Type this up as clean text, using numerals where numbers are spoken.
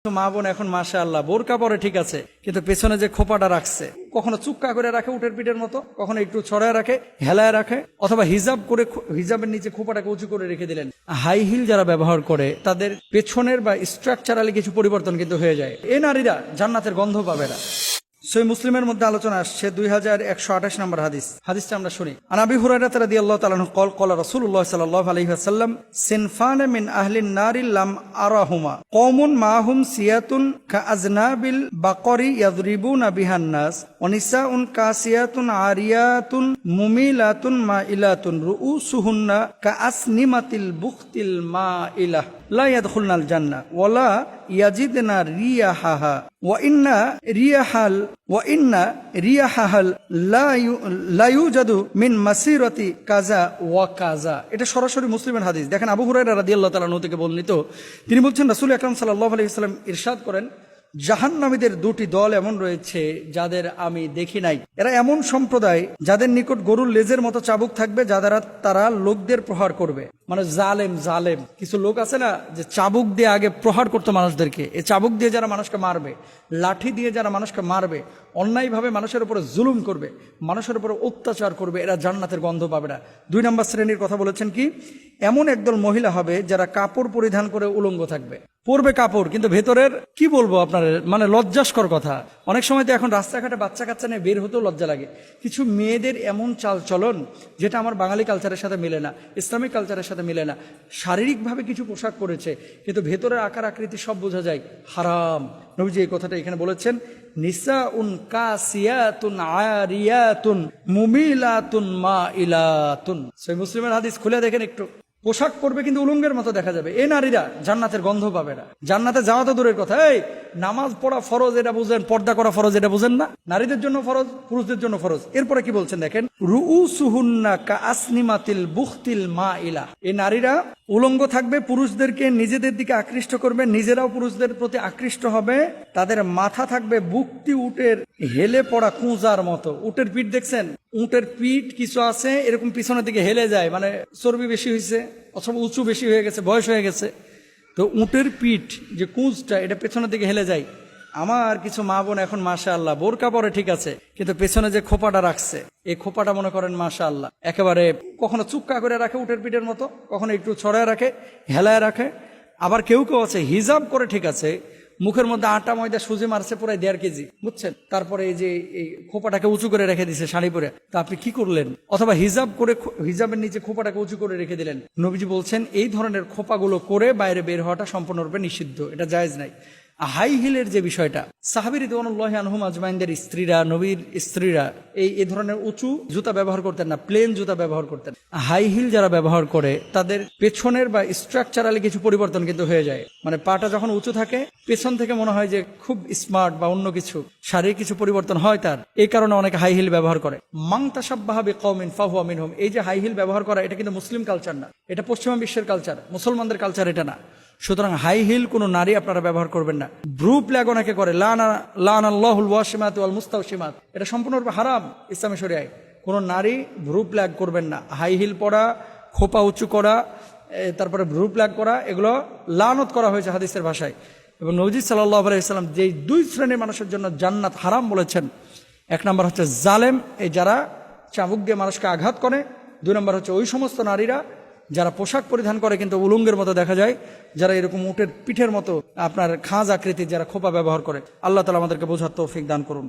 মা বোন এখন মাশাআল্লাহ বোরকা পরে ঠিক আছে, কিন্তু পেছনে যে খোপাটা রাখছে, কখনো চুক্কা করে রাখে উটের পিঠের মতো, কখনো একটু ছড়ায় রাখে, হেলায় রাখে, অথবা হিজাব করে হিজাবের নিচে খোপাটাকে উঁচু করে রেখে দিলেন। হাই হিল যারা ব্যবহার করে তাদের পেছনের বা স্ট্রাকচারালি কিছু পরিবর্তন কিন্তু হয়ে যায়। এই নারীরা জান্নাতের গন্ধ পাবে না। সহিহ মুসলিমের মধ্যে আলোচনা আসছে 2128 নম্বর হাদিসটা আমরা শুনি। আন আবি হুরায়রা রাদিয়াল্লাহু তাআলা আনহু ক্বালা রাসূলুল্লাহ সাল্লাল্লাহু আলাইহি ওয়াসাল্লাম সিনফান মিন আহলিন নারি লাম আরাহুমা কওমুন মাহুম সিয়াতুন কাআজনাবিল বাকরি ইয়াদরিবুনা বিহান নাস ওয়া নিসাউন কাসিয়াতুন আরিয়াতুন মুমিলাতুন মাইলাতুন রুউসুহুন্না কাআসনিমাতিল বুখতিল মাইলা লা ইয়াদখুলনাল জান্নাহ ওয়া লা ইয়াজিদনা রিয়াহাহা ওয়া ইন্না রিয়াহাল লা ইউজাদু মিন মাসিরাতি কাযা ওয়া কাযা। এটা সরাসরি মুসলিমের হাদিস। দেখেন, আবু হুরায়রা রাদিয়াল্লাহু তাআলা আনহু থেকে বর্ণিত, তিনি বলছেন রাসূল আকরাম সাল্লাল্লাহু আলাইহি ওয়াসাল্লাম ইরশাদ করেন, জাহান্নামীদের দুটি দল এমন রয়েছে যাদের আমি দেখি নাই। এরা এমন সম্প্রদায় যাদের নিকট গরুর লেজের মতো চাবুক থাকবে, যাদের তারা লোকদের প্রহার করবে। মানে জালেম কিছু লোক আছে না, যে চাবুক দিয়ে আগে প্রহার করতো মানুষদেরকে। এই চাবুক দিয়ে যারা মানুষকে মারবে, লাঠি দিয়ে যারা মানুষকে মারবে, অন্যায়ভাবে মানুষের উপরে জুলুম করবে, মানুষের উপরে অত্যাচার করবে, এরা জান্নাতের গন্ধ পাবে না। 2 নম্বর শ্রেণীর কথা বলেছেন কি, এমন একদল মহিলা হবে যারা কাপড় পরিধান করে উলঙ্গ থাকবে, পরবে কাপড়, কিন্তু ভেতরের কি বলবো আপনার, মানে লজ্জাস্কর কথা। অনেক সময় তো এখন রাস্তাঘাটে বাচ্চা কাচ্চা নিয়ে বের হতেও লজ্জা লাগে। কিছু মেয়েদের এমন চাল চলন যেটা আমার বাঙালি কালচারের সাথে মিলে না, ইসলামিক কালচারের সাথে মিলে না। শারীরিকভাবে কিছু পোশাক পরেছে, কিন্তু ভেতরের আকার আকৃতি সব বোঝা যায় হারাম। নবীজি এই কথাটা এখানে বলেছেন, নিসাউন কাসিয়াতুন আরিয়াতুন মুমিলাতুন মাইলাতুন। সহিহ মুসলিমের হাদিস খুলে দেখেন একটু। পোশাক পরবে কিন্তু উলঙ্গের মতো দেখা যাবে। এই নারীরা জান্নাতের গন্ধ পাবে না। জান্নাতে যাওয়া তো দূরের কথা, এই নামাজ পড়া ফরজ এটা বুঝেন, পর্দা করা ফরজ এটা বুঝেন না? নারীদের জন্য ফরজ, পুরুষদের জন্য ফরজ। এরপরে কি বলছেন দেখেন, রুউসুহুন্না কাআসনিমাতিল বুখতিল মাইলা। এই নারীরা উলঙ্গ থাকবে, পুরুষদেরকে নিজেদের দিকে আকৃষ্ট করবে, নিজেরাও পুরুষদের প্রতি আকৃষ্ট হবে। তাদের মাথা থাকবে বুকটি উটের হেলে পড়া কুঁজার মতো। উটের পিঠ দেখছেন, উটের পিঠ কিছু আছে এরকম পিছনের দিকে হেলে যায়, মানে চর্বি বেশি হয়েছে অথবা উঁচু বেশি হয়ে গেছে, বয়স হয়ে গেছে, তো উটের পিঠ যে কুঁজটা এটা পেছনের দিকে হেলে যায়। আমার কিছু মা বোন এখন মাশাআল্লাহ বোরকা পরে ঠিক আছে, কিন্তু পেছনে যে খোপাটা রাখছে, এই খোপাটা মনে করেন মাশাআল্লাহ একেবারে কখনো চুক্কা করে রাখে উটের পিঠের মতো, কখনো একটু ছড়ায় রাখে, হেলায় রাখে। আবার কেউ আছে হিজাব করে ঠিক আছে, মুখের মধ্যে আটা ময়দা সুজি মারছে প্রায় 1.5 কেজি, বুঝছেন? তারপরে এই যে এই খোপাটাকে উঁচু করে রেখে দিছে শাড়ি পরে, তা আপনি কি করলেন? অথবা হিজাব করে হিজাবের নিচে খোপাটাকে উঁচু করে রেখে দিলেন। নবীজি বলছেন এই ধরনের খোপাগুলো করে বাইরে বের হওয়াটা সম্পূর্ণরূপে নিষিদ্ধ, এটা জায়েজ নাই। হাই হিলের যে বিষয়টা, সাহাবী রাদিয়াল্লাহু আনহুম আজমাইনদের স্ত্রীরা, নবীর স্ত্রীরা এই ধরনের উঁচু জুতা ব্যবহার করতেন না, প্লেন জুতা ব্যবহার করতেন। হাই হিল যারা ব্যবহার করে তাদের পেছনের বা স্ট্রাকচারালি কিছু পরিবর্তন কিন্তু হয়ে যায়। মানে পাটা যখন উঁচু থাকে, পেছন থেকে মনে হয় যে খুব স্মার্ট বা অন্য কিছু, শারীরিক কিছু পরিবর্তন হয় তার। এই কারণে অনেকে হাই হিল ব্যবহার করে। মান তাশাব্বাহা বিকওমিন ফাহুয়া মিনহুম। এই যে হাই হিল ব্যবহার করা, এটা কিন্তু মুসলিম কালচার না, এটা পশ্চিমা বিশ্বের কালচার, মুসলমানদের কালচার এটা না। সুতরাং হাই হিল কোনো নারী আপনারা ব্যবহার করবেন না। ব্রু প্ল্যাগ অনেকে করে, লানাল্লাহুল ওয়াশিমাত ওয়াল মুস্তাওশিমাত, এটা সম্পূর্ণরূপে হারাম ইসলামী শরিয়ায়। কোনো নারী ব্রু প্ল্যাগ করবেন না। হাই হিল পরা, খোপা উঁচু করা, তারপরে ব্রু প্ল্যাগ করা, এগুলো লানত করা হয়েছে হাদিসের ভাষায়। এবং নবী সাল্লাল্লাহু আলাইহি ওয়াসাল্লাম যেই 2 শ্রেণীর মানুষের জন্য জান্নাত হারাম বলেছেন, 1 নম্বর হচ্ছে জালেম, এই যারা চাবুক দিয়ে মানুষকে আঘাত করে। 2 নম্বর হচ্ছে ওই সমস্ত নারীরা যারা পোশাক পরিধান করে কিন্তু উলঙ্গের মতো দেখা যায়, যারা এরকম উটের পিঠের মতো আপনার খাঁজ আকৃতির যারা খোপা ব্যবহার করে। আল্লাহ তাআলা আমাদেরকে বোঝার তৌফিক দান করুন।